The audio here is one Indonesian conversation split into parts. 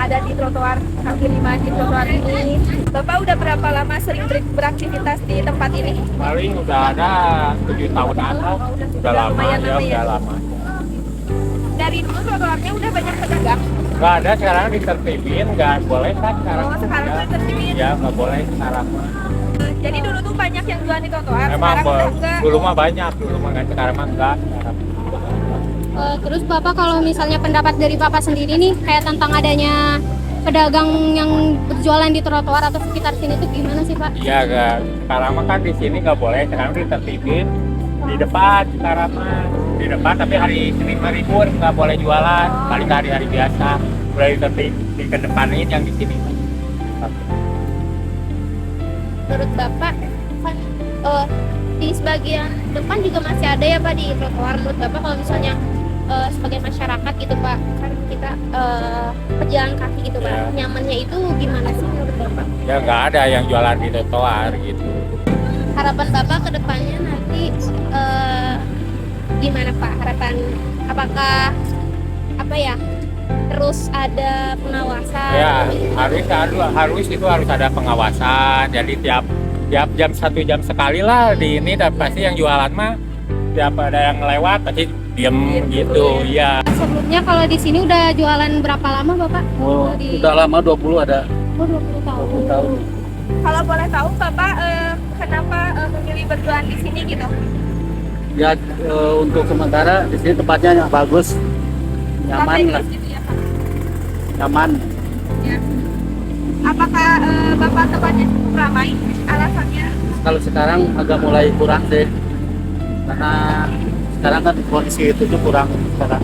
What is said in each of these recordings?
ada di trotoar kaki lima di trotoar ini. Bapak udah berapa lama sering beraktivitas di tempat ini? Paling udah ada 7 tahun atas, udah lama lumayan ya, lama ya. udah lama. Dari dulu trotoarnya udah banyak pedagang. Nggak ada sekarang ditertibin, nggak boleh kan sekarang. Oh, sekarang ya. tuh ditertibin. Ya nggak boleh sekarang. Jadi dulu tuh banyak yang jualan di trotoar. Emang Sekarang udah enggak. dulu mah banyak, dulu mah nggak, sekarang mah enggak. Sekarang. Terus Bapak kalau misalnya pendapat dari Bapak sendiri nih kayak tentang adanya pedagang yang berjualan di trotoar atau sekitar sini tuh gimana sih Pak? Iya nggak, sekarang mah kan di sini nggak boleh, sekarang ditertibin di depan sekarang mah di depan, tapi hari Senin mah libur nggak boleh jualan, paling hari-hari biasa boleh ditertib dikedepanin yang di sini. Menurut Bapak kan di sebagian depan juga masih ada ya Pak di trotoar. Menurut Bapak kalau misalnya sebagai masyarakat gitu Pak, kan kita pejalan kaki gitu Pak, Ya. nyamannya itu gimana sih menurut Bapak? Ya nggak ada yang jualan di trotoar gitu. Harapan Bapak ke depannya nanti gimana Pak? Harapan apakah apa ya? Terus ada pengawasan? Ya harus itu harus ada pengawasan. Jadi tiap jam 1 jam sekali lah di ini, dan pasti yang jualan mah tiap ada yang lewat pasti diem gitu ya. Sebelumnya kalau di sini udah jualan berapa lama Bapak? Oh, Di- udah lama 20 ada. Oh, 20 tahun. 20 tahun. Kalau boleh tahu Bapak kenapa memilih berjualan di sini gitu? Ya untuk sementara di sini tempatnya yang bagus, nyaman lah, Strategis gitu ya Pak? nyaman. Ya. Apakah Bapak tempatnya cukup ramai? Alasannya? Kalau sekarang agak mulai kurang deh, karena sekarang kan kondisi itu tuh kurang sekarang.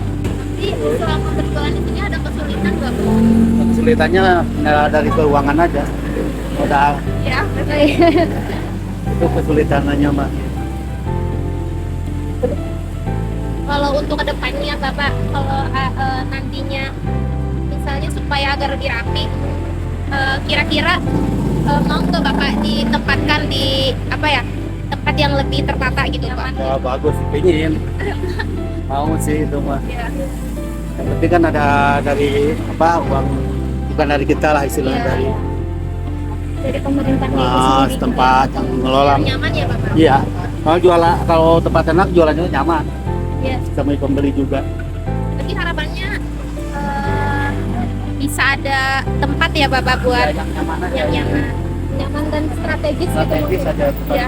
Jadi selama berjualan di sini ada kesulitan nggak Bu? Kesulitannya ya, dari keuangan aja. Udah Ya, betul. itu kesulitannya mah. Kalau untuk kedepannya Bapak, kalau nantinya misalnya supaya agar lebih rapi, kira-kira mau nggak Bapak ditempatkan di apa ya tempat yang lebih tertata gitu Pak? Ya bagus, pingin. Mau sih itu mah. Ya. Yang penting kan ada dari apa uang, bukan dari kita lah istilahnya, Iya. Dari pemerintahnya itu sendiri. setempat yang ngelola. Nyaman ya Bapak? Iya. Kalau tempat enak jualannya nyaman, Iya. sama pembeli juga. Berarti harapannya bisa ada tempat ya Bapak buat Ya, yang nyaman aja. yang nyaman dan strategis, Strategis gitu. aja Ya. tempatnya.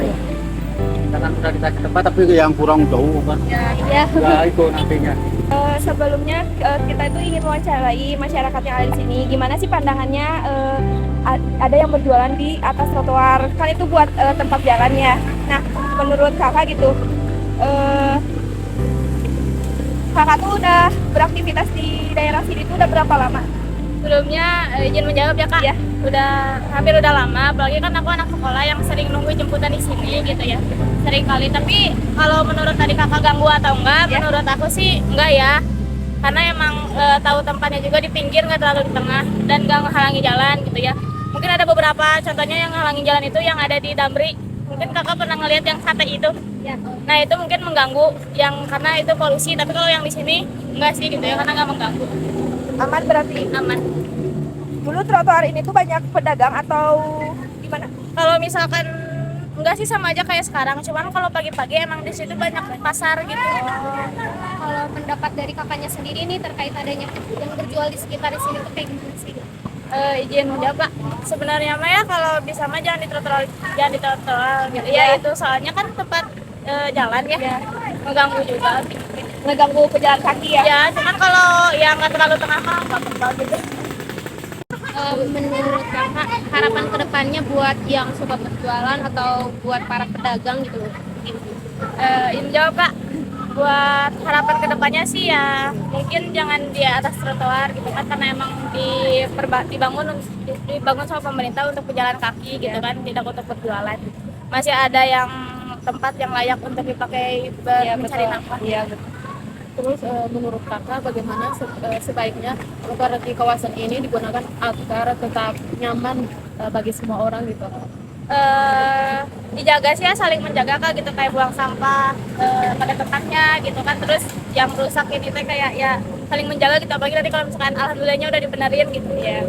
Jangan udah dikasih tempat tapi yang kurang jauh kan. Ya. Ya. Ya itu nantinya. Sebelumnya kita itu ingin mewawancarai masyarakat yang ada di sini. Gimana sih pandangannya ada yang berjualan di atas trotoar? Kan itu buat tempat jalannya. Nah, menurut kakak gitu, kakak tuh udah beraktivitas di daerah sini tuh udah berapa lama? Sebelumnya izin menjawab ya Kak. Iya. Hampir udah lama, apalagi kan aku anak sekolah yang sering nunggu jemputan di sini gitu ya. Sering kali, tapi kalau menurut tadi Kakak ganggu atau enggak, Ya. menurut aku sih enggak ya. Karena emang tahu tempatnya juga di pinggir, nggak terlalu di tengah dan nggak menghalangi jalan gitu ya. Mungkin ada beberapa contohnya yang menghalangi jalan itu yang ada di Damri. Mungkin Kakak pernah ngelihat yang sate itu. Ya. Nah, itu mungkin mengganggu yang karena itu polusi, tapi kalau yang di sini enggak sih gitu ya, karena nggak mengganggu. Aman berarti. Aman. Dulu trotoar ini tuh banyak pedagang atau gimana? Kalau misalkan enggak sih sama aja kayak sekarang, cuman kalau pagi-pagi emang di situ banyak pasar gitu. Kalau pendapat dari kakaknya sendiri nih terkait adanya yang berjual di sekitar di sini tuh kayak gimana sih? Izin menjawab Pak. Sebenarnya mah ya kalau bisa mah jangan di trotoar gitu. Ya itu soalnya kan tempat jalan ya. Mengganggu juga. Ngeganggu pejalan kaki ya? Ya, cuman kalau yang nggak terlalu tengah mah nggak apa-apa gitu. Menurut kakak harapan kedepannya buat yang suka berjualan atau buat para pedagang gitu? Ini jawab Kak. Buat harapan kedepannya sih ya mungkin jangan di atas trotoar gitu kan, karena emang dibangun sama pemerintah untuk pejalan kaki gitu kan, tidak untuk berjualan. Masih ada yang tempat yang layak untuk dipakai mencari nafkah. Iya, betul. Terus menurut kakak bagaimana sebaiknya trotoar di kawasan ini digunakan agar tetap nyaman bagi semua orang gitu? Dijaga sih ya, saling menjaga Kak gitu, kayak buang sampah pada tempatnya gitu kan. Terus yang rusak ini teh kayak ya saling menjaga gitu, apalagi nanti kalau misalkan alhamdulillahnya udah dibenerin gitu ya.